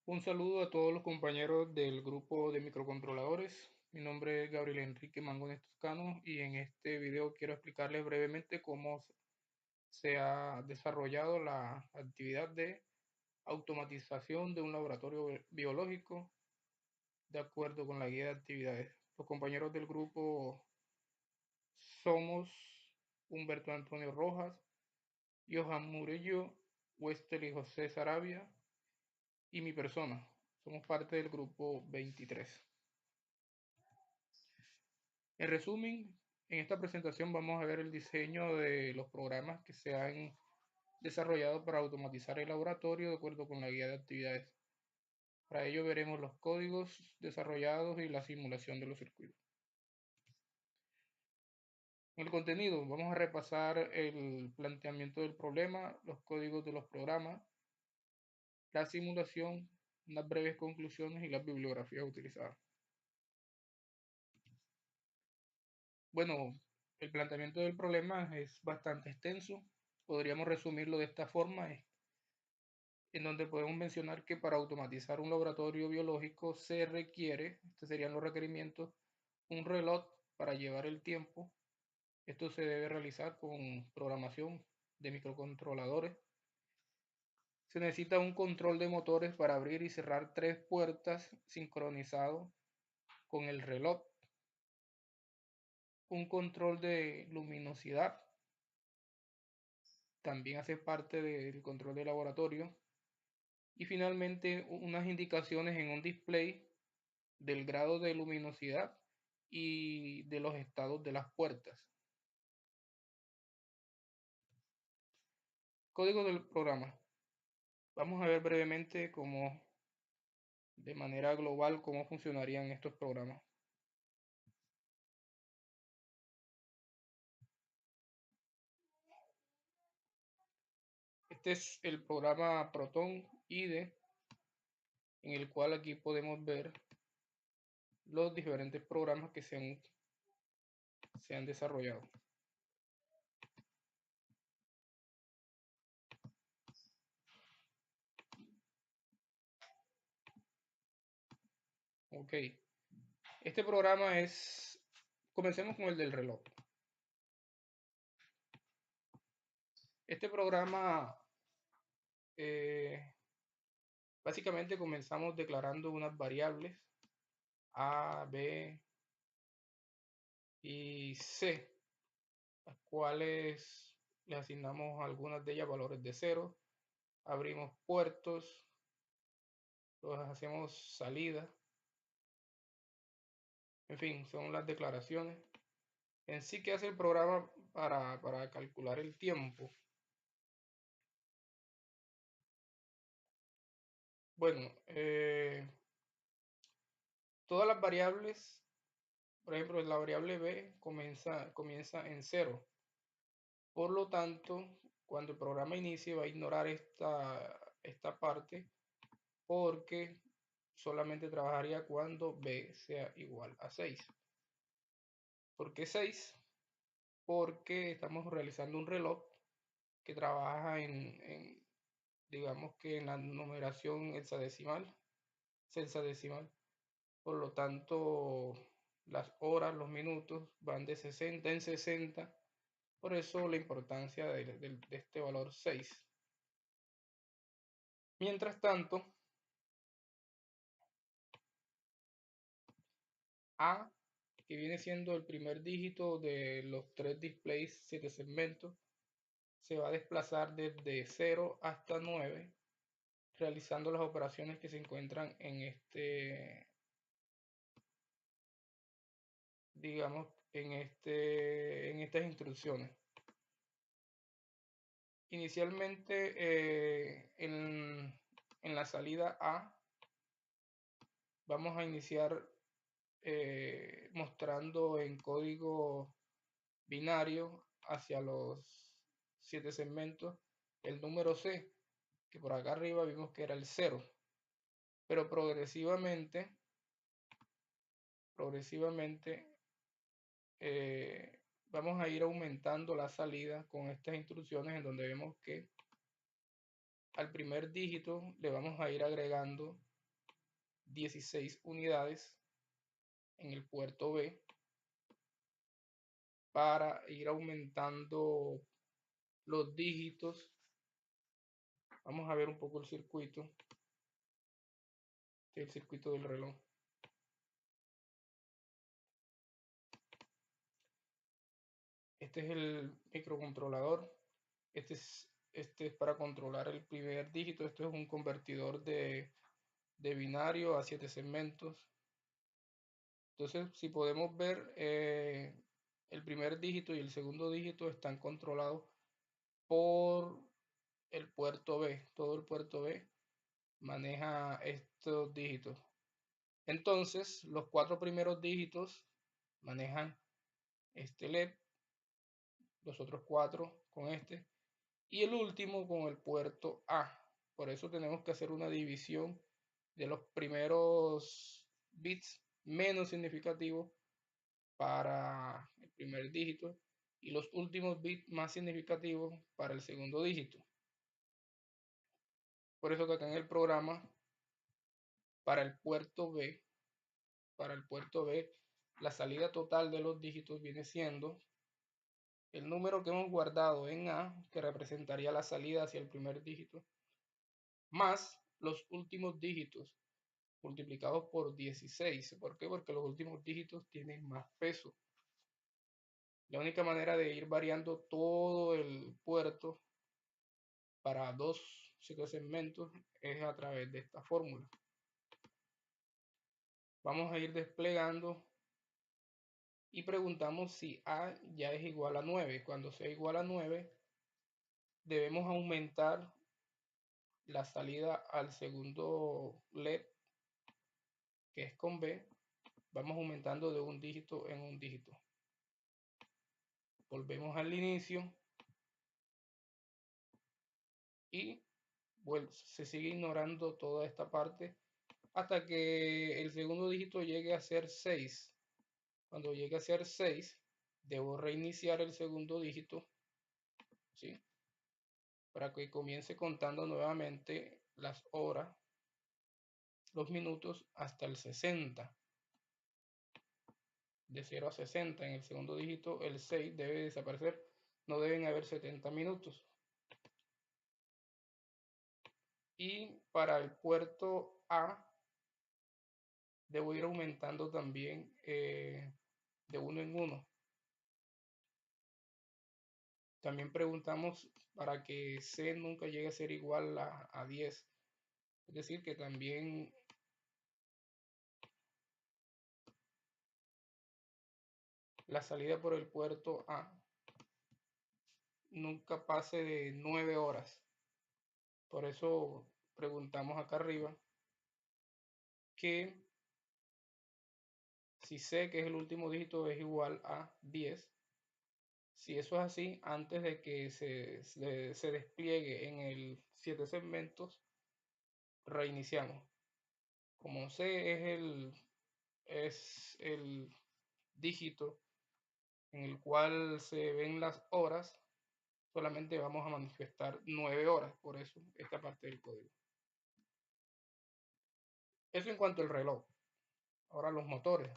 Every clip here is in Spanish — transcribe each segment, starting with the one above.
Un saludo a todos los compañeros del grupo de microcontroladores. Mi nombre es Gabriel Enrique Mangones Toscano y en este video quiero explicarles brevemente cómo se ha desarrollado la actividad de automatización de un laboratorio biológico de acuerdo con la guía de actividades. Los compañeros del grupo somos Humberto Antonio Rojas, Johan Murillo, Wesley José Sarabia y mi persona. Somos parte del grupo 23. En resumen, en esta presentación vamos a ver el diseño de los programas que se han desarrollado para automatizar el laboratorio de acuerdo con la guía de actividades. Para ello veremos los códigos desarrollados y la simulación de los circuitos. En el contenido vamos a repasar el planteamiento del problema, los códigos de los programas, la simulación, unas breves conclusiones y las bibliografías utilizadas. Bueno, el planteamiento del problema es bastante extenso. Podríamos resumirlo de esta forma, en donde podemos mencionar que para automatizar un laboratorio biológico se requiere, estos serían los requerimientos, un reloj para llevar el tiempo. Esto se debe realizar con programación de microcontroladores. Se necesita un control de motores para abrir y cerrar 3 puertas sincronizado con el reloj. Un control de luminosidad también hace parte del control de laboratorio. Y finalmente unas indicaciones en un display del grado de luminosidad y de los estados de las puertas. Código del programa. Vamos a ver brevemente de manera global cómo funcionarían estos programas. Este es el programa Proton IDE, en el cual aquí podemos ver los diferentes programas que se han desarrollado. Ok, este programa es, comencemos con el del reloj. Este programa, básicamente comenzamos declarando unas variables A, B y C, las cuales le asignamos algunas de ellas valores de 0, abrimos puertos, los hacemos salida, en fin, son las declaraciones. En sí, ¿qué hace el programa para calcular el tiempo? Bueno, todas las variables, por ejemplo, la variable B comienza en 0. Por lo tanto, cuando el programa inicie va a ignorar esta parte porque solamente trabajaría cuando B sea igual a 6. ¿Por qué 6? Porque estamos realizando un reloj que trabaja digamos que en la numeración hexadecimal. Por lo tanto, las horas, los minutos van de 60 en 60. Por eso la importancia de este valor 6. Mientras tanto, A, que viene siendo el primer dígito de los 3 displays 7 segmentos, se va a desplazar desde 0 hasta 9, realizando las operaciones que se encuentran digamos, en estas instrucciones. Inicialmente, en la salida A, vamos a iniciar mostrando en código binario hacia los 7 segmentos el número C, que por acá arriba vimos que era el 0, pero progresivamente vamos a ir aumentando la salida con estas instrucciones, en donde vemos que al primer dígito le vamos a ir agregando 16 unidades en el puerto B para ir aumentando los dígitos. Vamos a ver un poco el circuito del reloj. Este es el microcontrolador. Este es para controlar el primer dígito. Esto es un convertidor de binario a 7 segmentos. Entonces, si podemos ver, el primer dígito y el segundo dígito están controlados por el puerto B. Todo el puerto B maneja estos dígitos. Entonces, los 4 primeros dígitos manejan este LED, los otros 4 con este, y el último con el puerto A. Por eso tenemos que hacer una división de los primeros bits menos significativos para el primer dígito y los últimos bits más significativos para el segundo dígito. Por eso que acá en el programa, para el puerto B, la salida total de los dígitos viene siendo el número que hemos guardado en A, que representaría la salida hacia el primer dígito, más los últimos dígitos multiplicados por 16. ¿Por qué? Porque los últimos dígitos tienen más peso. La única manera de ir variando todo el puerto para 2 segmentos es a través de esta fórmula. Vamos a ir desplegando y preguntamos si A ya es igual a 9. Cuando sea igual a 9, debemos aumentar la salida al segundo LED, que es con B. Vamos aumentando de un dígito en un dígito. Volvemos al inicio y se sigue ignorando toda esta parte hasta que el segundo dígito llegue a ser 6. Cuando llegue a ser 6, debo reiniciar el segundo dígito, ¿sí? Para que comience contando nuevamente las horas, los minutos hasta el 60. De 0 a 60 en el segundo dígito, el 6 debe desaparecer. No deben haber 70 minutos. Y para el puerto A, debo ir aumentando también de uno en uno. También preguntamos para que C nunca llegue a ser igual a 10. Es decir, que también la salida por el puerto A nunca pase de 9 horas. Por eso preguntamos acá arriba que si C, que es el último dígito, es igual a 10. Si eso es así, antes de que se despliegue en el 7 segmentos, reiniciamos. Como C es el dígito en el cual se ven las horas, solamente vamos a manifestar 9 horas. Por eso esta parte del código. Eso en cuanto al reloj. Ahora los motores.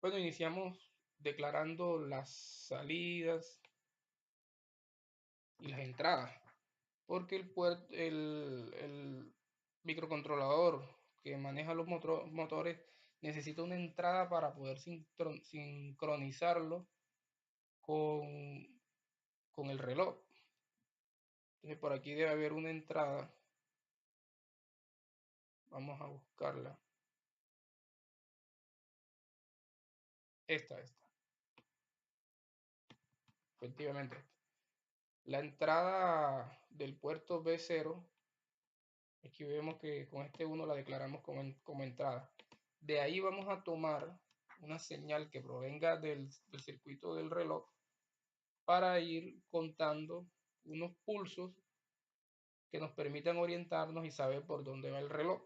Bueno, iniciamos declarando las salidas y las entradas, porque el microcontrolador que maneja los motores necesita una entrada para poder sincronizarlo con el reloj. Entonces por aquí debe haber una entrada. Vamos a buscarla. Esta. Efectivamente. La entrada del puerto B0, aquí vemos que con este 1 la declaramos como entrada. De ahí vamos a tomar una señal que provenga del circuito del reloj para ir contando unos pulsos que nos permitan orientarnos y saber por dónde va el reloj.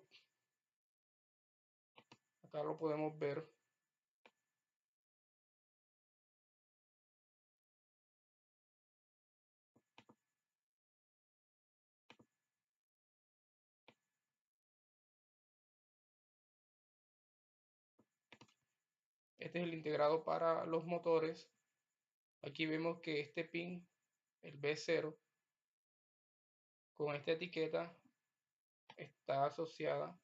Acá lo podemos ver. Este es el integrado para los motores. Aquí vemos que este pin, el B0, con esta etiqueta está asociada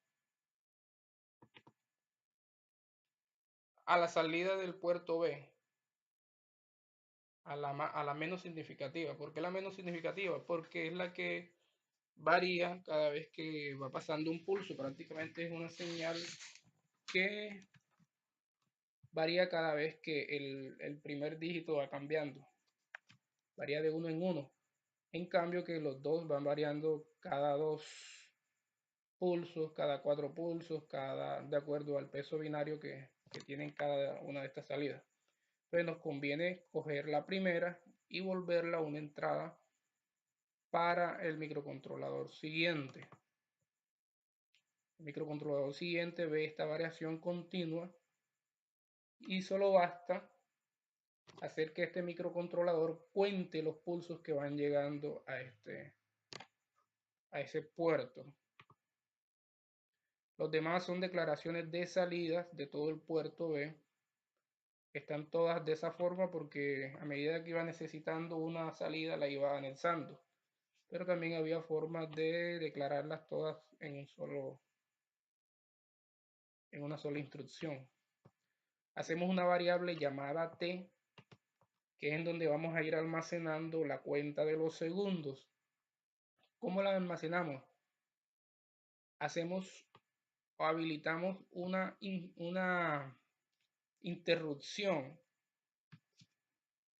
a la salida del puerto B, a la menos significativa. ¿Por qué la menos significativa? Porque es la que varía cada vez que va pasando un pulso. Prácticamente es una señal que varía cada vez que el primer dígito va cambiando. Varía de uno en uno. En cambio que los dos van variando cada 2 pulsos, cada 4 pulsos, de acuerdo al peso binario que tienen cada una de estas salidas. Entonces nos conviene coger la primera y volverla una entrada para el microcontrolador siguiente. El microcontrolador siguiente ve esta variación continua y solo basta hacer que este microcontrolador cuente los pulsos que van llegando a ese puerto. Los demás son declaraciones de salidas de todo el puerto B. Están todas de esa forma porque a medida que iba necesitando una salida la iba anexando. Pero también había formas de declararlas todas en una sola instrucción. Hacemos una variable llamada t, que es en donde vamos a ir almacenando la cuenta de los segundos. ¿Cómo la almacenamos? Hacemos o habilitamos una interrupción.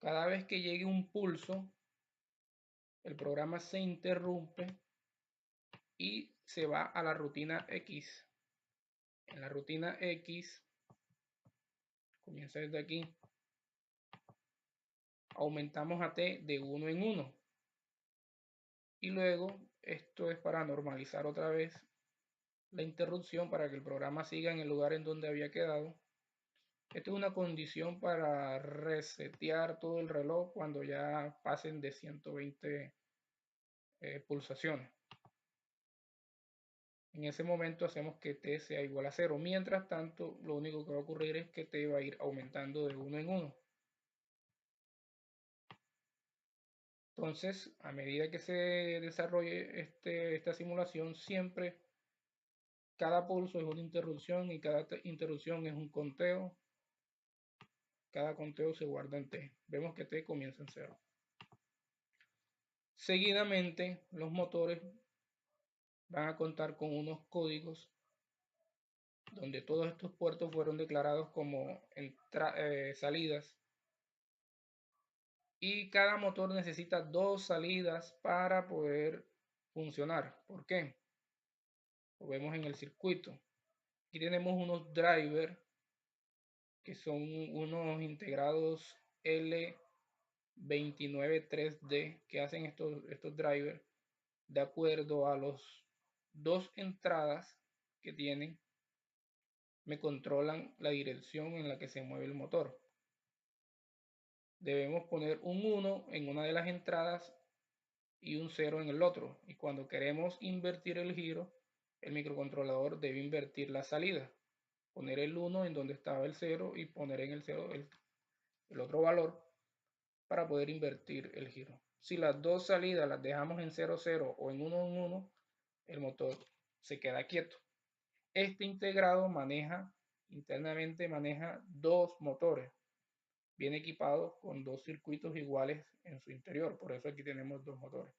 Cada vez que llegue un pulso, el programa se interrumpe y se va a la rutina X. En la rutina X, comienza desde aquí, aumentamos a t de 1 en 1. Y luego esto es para normalizar otra vez la interrupción para que el programa siga en el lugar en donde había quedado. Esto es una condición para resetear todo el reloj cuando ya pasen de 120 pulsaciones. En ese momento hacemos que t sea igual a 0. Mientras tanto, lo único que va a ocurrir es que t va a ir aumentando de 1 en 1. Entonces, a medida que se desarrolle esta simulación, siempre cada pulso es una interrupción y cada interrupción es un conteo. Cada conteo se guarda en t. Vemos que t comienza en 0. Seguidamente, los motores van a contar con unos códigos donde todos estos puertos fueron declarados como salidas. Y cada motor necesita 2 salidas para poder funcionar. ¿Por qué? Lo vemos en el circuito. Aquí tenemos unos drivers que son unos integrados L293D que hacen estos drivers de acuerdo a los 2 entradas que tienen, me controlan la dirección en la que se mueve el motor. Debemos poner un 1 en una de las entradas y un 0 en el otro. Y cuando queremos invertir el giro, el microcontrolador debe invertir la salida. Poner el 1 en donde estaba el 0 y poner en el 0 el otro valor para poder invertir el giro. Si las dos salidas las dejamos en 0, 0 o en 1, 1, el motor se queda quieto. Este integrado internamente maneja 2 motores. Viene equipado con 2 circuitos iguales en su interior. Por eso aquí tenemos 2 motores.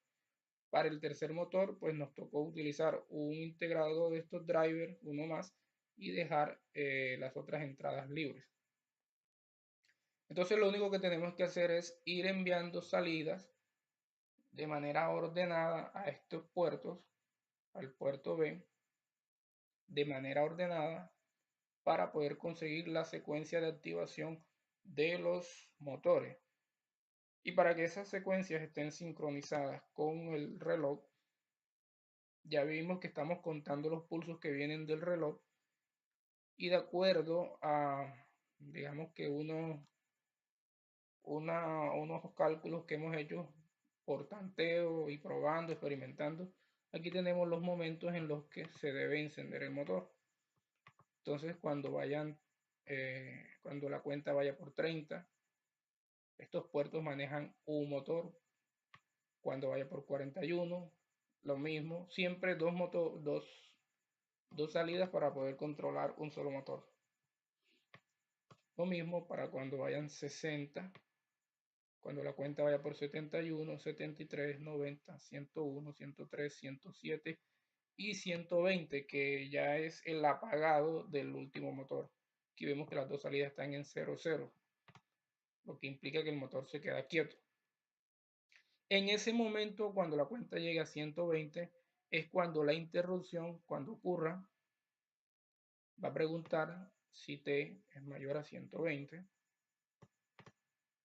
Para el tercer motor, pues nos tocó utilizar un integrado de estos drivers, uno más, y dejar las otras entradas libres. Entonces lo único que tenemos que hacer es ir enviando salidas de manera ordenada a estos puertos, al puerto B, de manera ordenada para poder conseguir la secuencia de activación de los motores. Y para que esas secuencias estén sincronizadas con el reloj, ya vimos que estamos contando los pulsos que vienen del reloj y de acuerdo a, digamos que unos cálculos que hemos hecho por tanteo y probando, experimentando, aquí tenemos los momentos en los que se debe encender el motor. Entonces, cuando vayan cuando la cuenta vaya por 30. Estos puertos manejan un motor. Cuando vaya por 41, lo mismo. Siempre dos salidas para poder controlar un solo motor. Lo mismo para cuando vayan 60. Cuando la cuenta vaya por 71, 73, 90, 101, 103, 107 y 120, que ya es el apagado del último motor. Aquí vemos que las dos salidas están en 00, lo que implica que el motor se queda quieto. En ese momento, cuando la cuenta llegue a 120, es cuando la interrupción, cuando ocurra, va a preguntar si T es mayor a 120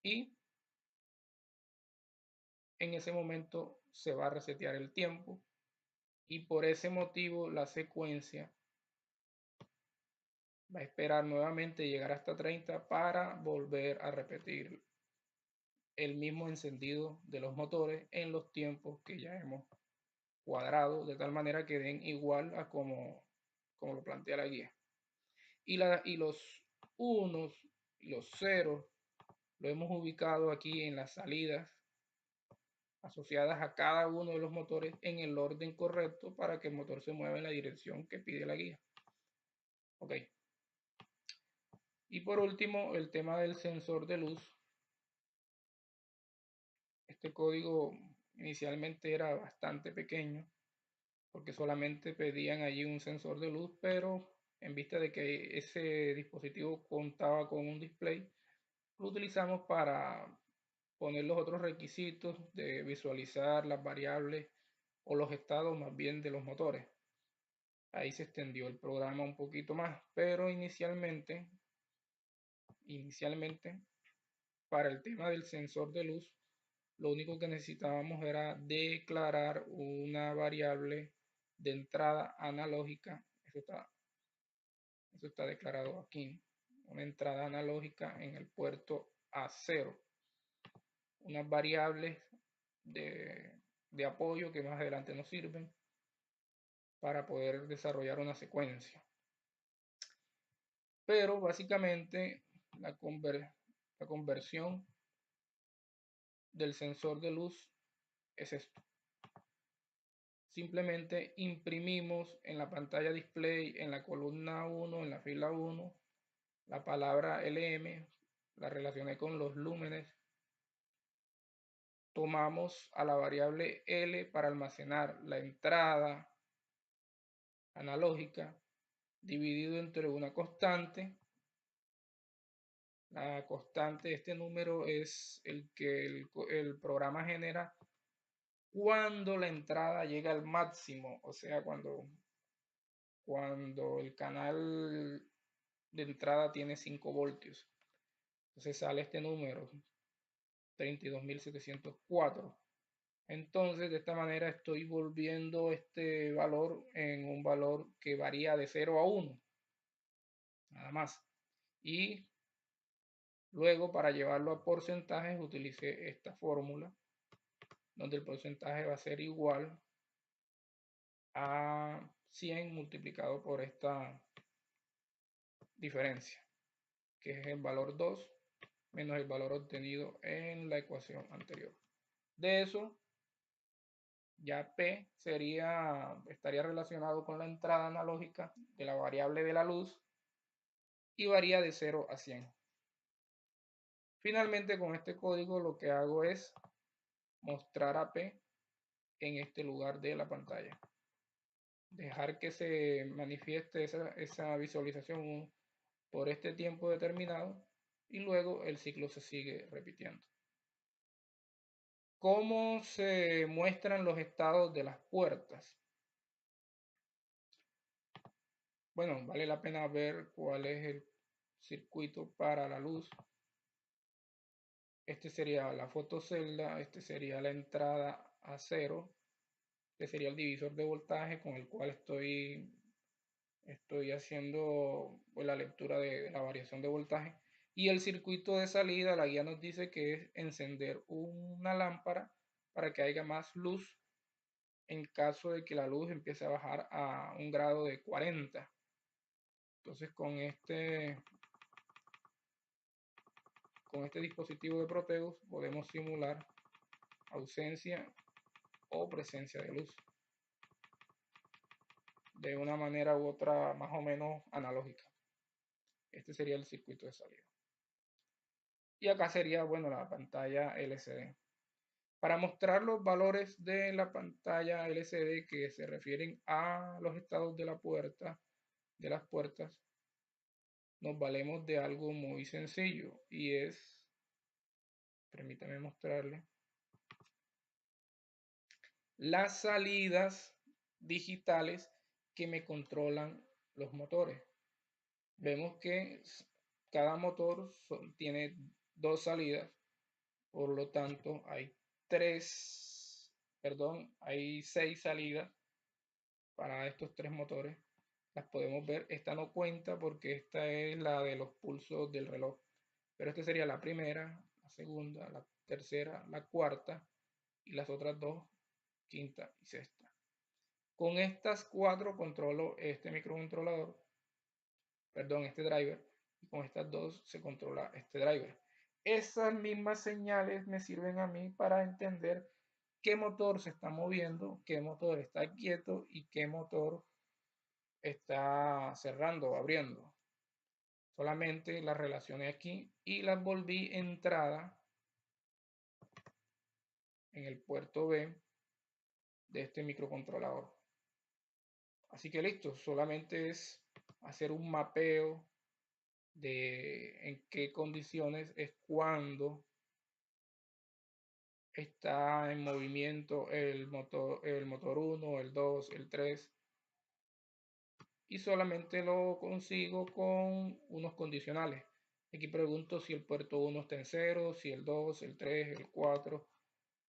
y en ese momento se va a resetear el tiempo y por ese motivo la secuencia va a esperar nuevamente llegar hasta 30 para volver a repetir el mismo encendido de los motores en los tiempos que ya hemos cuadrado, de tal manera que den igual a como lo plantea la guía. Y los unos y los ceros lo hemos ubicado aquí en las salidas asociadas a cada uno de los motores en el orden correcto para que el motor se mueva en la dirección que pide la guía. Ok. Y por último, el tema del sensor de luz. Este código inicialmente era bastante pequeño porque solamente pedían allí un sensor de luz, pero en vista de que ese dispositivo contaba con un display, lo utilizamos para poner los otros requisitos de visualizar las variables o los estados más bien de los motores. Ahí se extendió el programa un poquito más, pero inicialmente para el tema del sensor de luz, lo único que necesitábamos era declarar una variable de entrada analógica. Eso está declarado aquí. Una entrada analógica en el puerto A0. Unas variables de apoyo que más adelante nos sirven para poder desarrollar una secuencia. Pero básicamente la conversión del sensor de luz es esto. Simplemente imprimimos en la pantalla display, en la columna 1, en la fila 1, la palabra LM, la relacioné con los lúmenes. Tomamos a la variable L para almacenar la entrada analógica dividido entre una constante. La constante, este número es el que el programa genera cuando la entrada llega al máximo, o sea, cuando el canal de entrada tiene 5 voltios. Entonces sale este número, 32.704. Entonces, de esta manera estoy volviendo este valor en un valor que varía de 0 a 1. Nada más. Y luego, para llevarlo a porcentajes, utilicé esta fórmula, donde el porcentaje va a ser igual a 100 multiplicado por esta diferencia, que es el valor 2 menos el valor obtenido en la ecuación anterior. De eso, ya P estaría relacionado con la entrada analógica de la variable de la luz y varía de 0 a 100. Finalmente, con este código lo que hago es mostrar a P en este lugar de la pantalla. Dejar que se manifieste esa visualización por este tiempo determinado y luego el ciclo se sigue repitiendo. ¿Cómo se muestran los estados de las puertas? Bueno, vale la pena ver cuál es el circuito para la luz. Este sería la fotocelda, este sería la entrada a 0, este sería el divisor de voltaje con el cual estoy haciendo pues, la lectura de la variación de voltaje. Y el circuito de salida, la guía nos dice que es encender una lámpara para que haya más luz en caso de que la luz empiece a bajar a un grado de 40. Entonces con este con este dispositivo de Proteus podemos simular ausencia o presencia de luz de una manera u otra más o menos analógica. Este sería el circuito de salida. Y acá sería, bueno, la pantalla LCD. Para mostrar los valores de la pantalla LCD que se refieren a los estados de la puerta, de las puertas, nos valemos de algo muy sencillo y es, permítame mostrarle, las salidas digitales que me controlan los motores. Vemos que cada motor tiene dos salidas, por lo tanto hay hay 6 salidas para estos 3 motores. Las podemos ver, esta no cuenta porque esta es la de los pulsos del reloj, pero esta sería la primera, la segunda, la tercera, la cuarta y las otras dos, quinta y sexta. Con estas 4 controlo este microcontrolador, perdón, este driver, y con estas dos se controla este driver. Esas mismas señales me sirven a mí para entender qué motor se está moviendo, qué motor está quieto y qué motor está cerrando o abriendo. Solamente las relacioné aquí y las volví entrada en el puerto B de este microcontrolador. Así que listo, solamente es hacer un mapeo de en qué condiciones es cuando está en movimiento el motor 1, el 2, el 3, y solamente lo consigo con unos condicionales. Aquí pregunto si el puerto 1 está en 0, si el 2, el 3, el 4,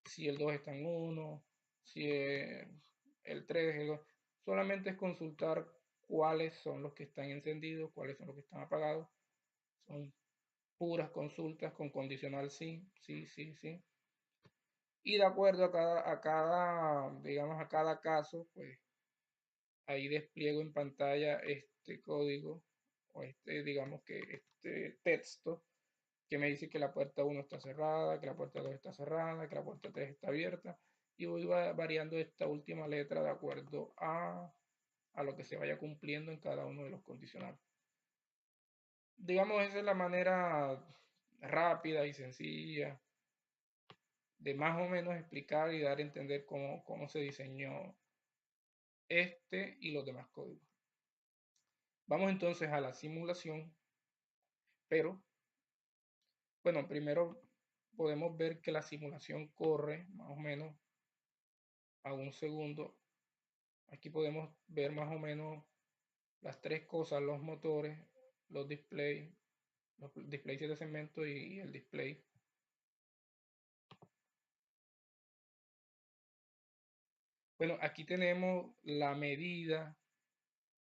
si el 2 está en 1, si el 3, el 2. Solamente es consultar cuáles son los que están encendidos, cuáles son los que están apagados. Son puras consultas con condicional sí, sí, sí, sí. Y de acuerdo digamos, a cada caso, pues ahí despliego en pantalla este código o digamos que este texto que me dice que la puerta 1 está cerrada, que la puerta 2 está cerrada, que la puerta 3 está abierta, y voy variando esta última letra de acuerdo a lo que se vaya cumpliendo en cada uno de los condicionales. Digamos, esa es la manera rápida y sencilla de más o menos explicar y dar a entender cómo se diseñó este y los demás códigos. Vamos entonces a la simulación, pero bueno, primero podemos ver que la simulación corre más o menos a un segundo. Aquí podemos ver más o menos las tres cosas: los motores, los displays de segmento y el display. Bueno, aquí tenemos la medida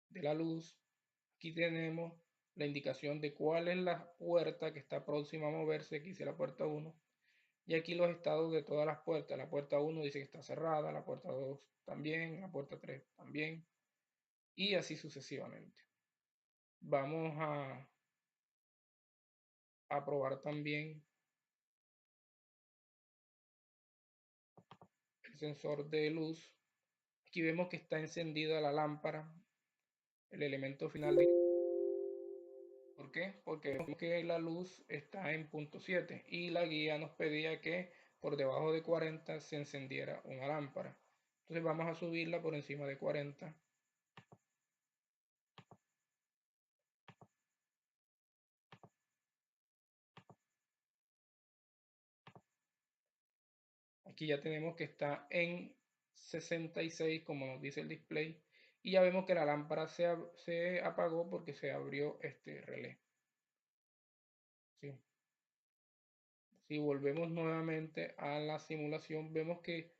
de la luz. Aquí tenemos la indicación de cuál es la puerta que está próxima a moverse. Aquí dice la puerta 1. Y aquí los estados de todas las puertas. La puerta 1 dice que está cerrada, la puerta 2 también, la puerta 3 también. Y así sucesivamente. Vamos a probar también el sensor de luz. Aquí vemos que está encendida la lámpara, el elemento final de... ¿Por qué? Porque vemos que la luz está en punto 7 y la guía nos pedía que por debajo de 40 se encendiera una lámpara. Entonces vamos a subirla por encima de 40. Aquí ya tenemos que está en 66 como nos dice el display, y ya vemos que la lámpara se apagó porque se abrió este relé. ¿Sí? Si volvemos nuevamente a la simulación, vemos que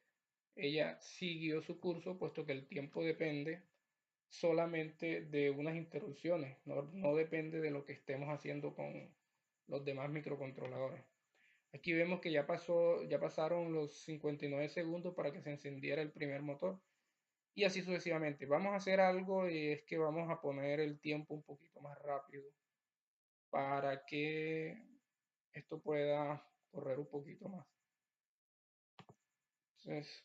ella siguió su curso, puesto que el tiempo depende solamente de unas interrupciones, no depende de lo que estemos haciendo con los demás microcontroladores. Aquí vemos que ya pasaron los 59 segundos para que se encendiera el primer motor, y así sucesivamente. Vamos a hacer algo, y es que vamos a poner el tiempo un poquito más rápido para que esto pueda correr un poquito más. Entonces,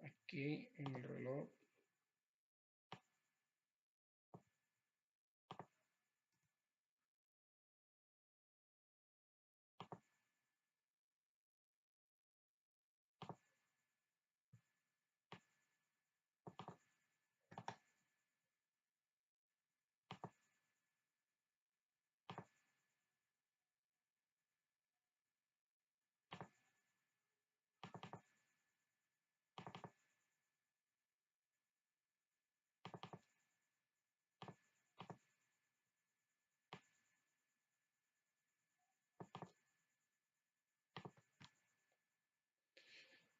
aquí en el reloj,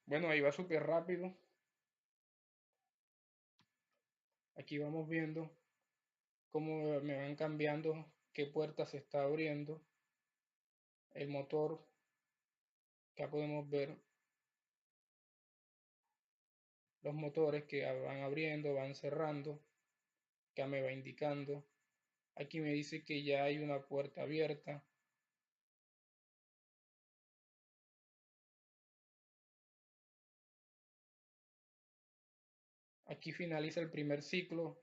bueno, ahí va súper rápido. Aquí vamos viendo cómo me van cambiando, qué puerta se está abriendo, el motor, ya podemos ver los motores que van abriendo, van cerrando, ya me va indicando. Aquí me dice que ya hay una puerta abierta. Aquí finaliza el primer ciclo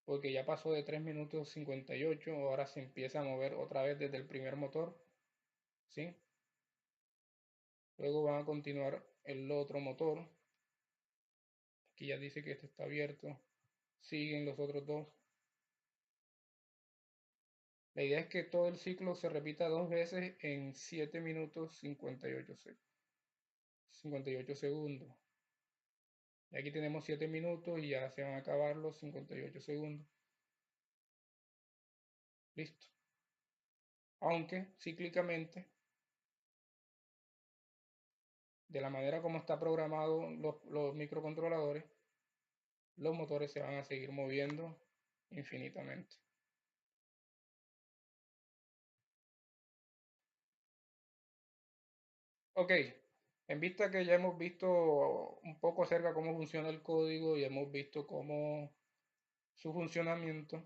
porque ya pasó de 3 minutos 58, ahora se empieza a mover otra vez desde el primer motor, ¿sí? Luego van a continuar el otro motor, aquí ya dice que este está abierto, siguen los otros dos. La idea es que todo el ciclo se repita dos veces en 7 minutos 58 segundos. Y aquí tenemos 7 minutos y ya se van a acabar los 58 segundos. Listo. Aunque cíclicamente, de la manera como está programado los microcontroladores, los motores se van a seguir moviendo infinitamente. Ok, en vista que ya hemos visto un poco acerca cómo funciona el código y hemos visto cómo su funcionamiento,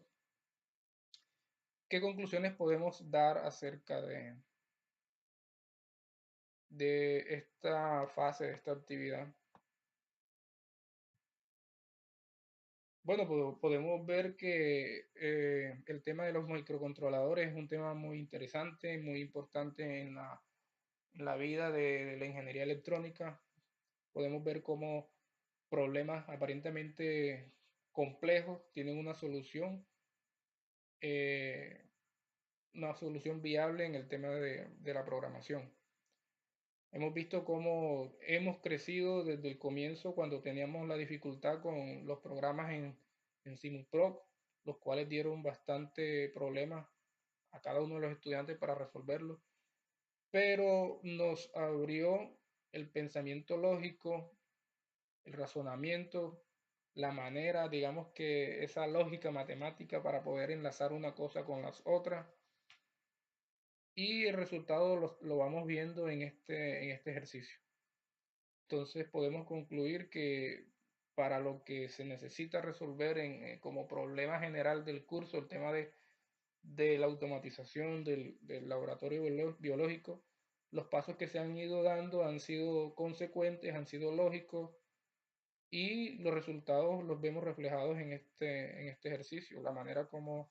¿qué conclusiones podemos dar acerca de esta fase, de esta actividad? Bueno, pues podemos ver que el tema de los microcontroladores es un tema muy interesante, muy importante en la vida de la ingeniería electrónica. Podemos ver cómo problemas aparentemente complejos tienen eh, una solución viable en el tema de la programación. Hemos visto cómo hemos crecido desde el comienzo cuando teníamos la dificultad con los programas en Simulproc, los cuales dieron bastante problemas a cada uno de los estudiantes para resolverlo, pero nos abrió el pensamiento lógico, el razonamiento, la manera, digamos que esa lógica matemática para poder enlazar una cosa con las otras, y el resultado lo vamos viendo en este ejercicio. Entonces podemos concluir que para lo que se necesita resolver como problema general del curso, el tema de la automatización del laboratorio biológico, los pasos que se han ido dando han sido consecuentes, han sido lógicos y los resultados los vemos reflejados en este ejercicio, la manera como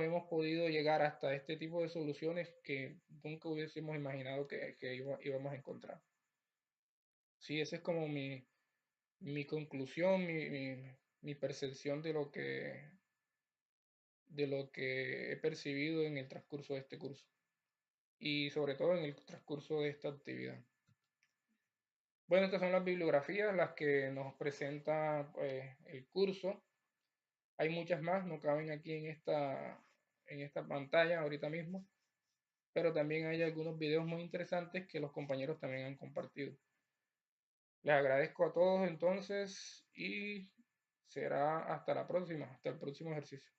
hemos podido llegar hasta este tipo de soluciones que nunca hubiésemos imaginado que íbamos a encontrar. Sí, esa es como mi conclusión, mi percepción de lo que he percibido en el transcurso de este curso y sobre todo en el transcurso de esta actividad. Bueno, estas son las bibliografías, las que nos presenta el curso. Hay muchas más, no caben aquí en esta pantalla ahorita mismo, pero también hay algunos videos muy interesantes que los compañeros también han compartido. Les agradezco a todos entonces y será hasta la próxima, hasta el próximo ejercicio.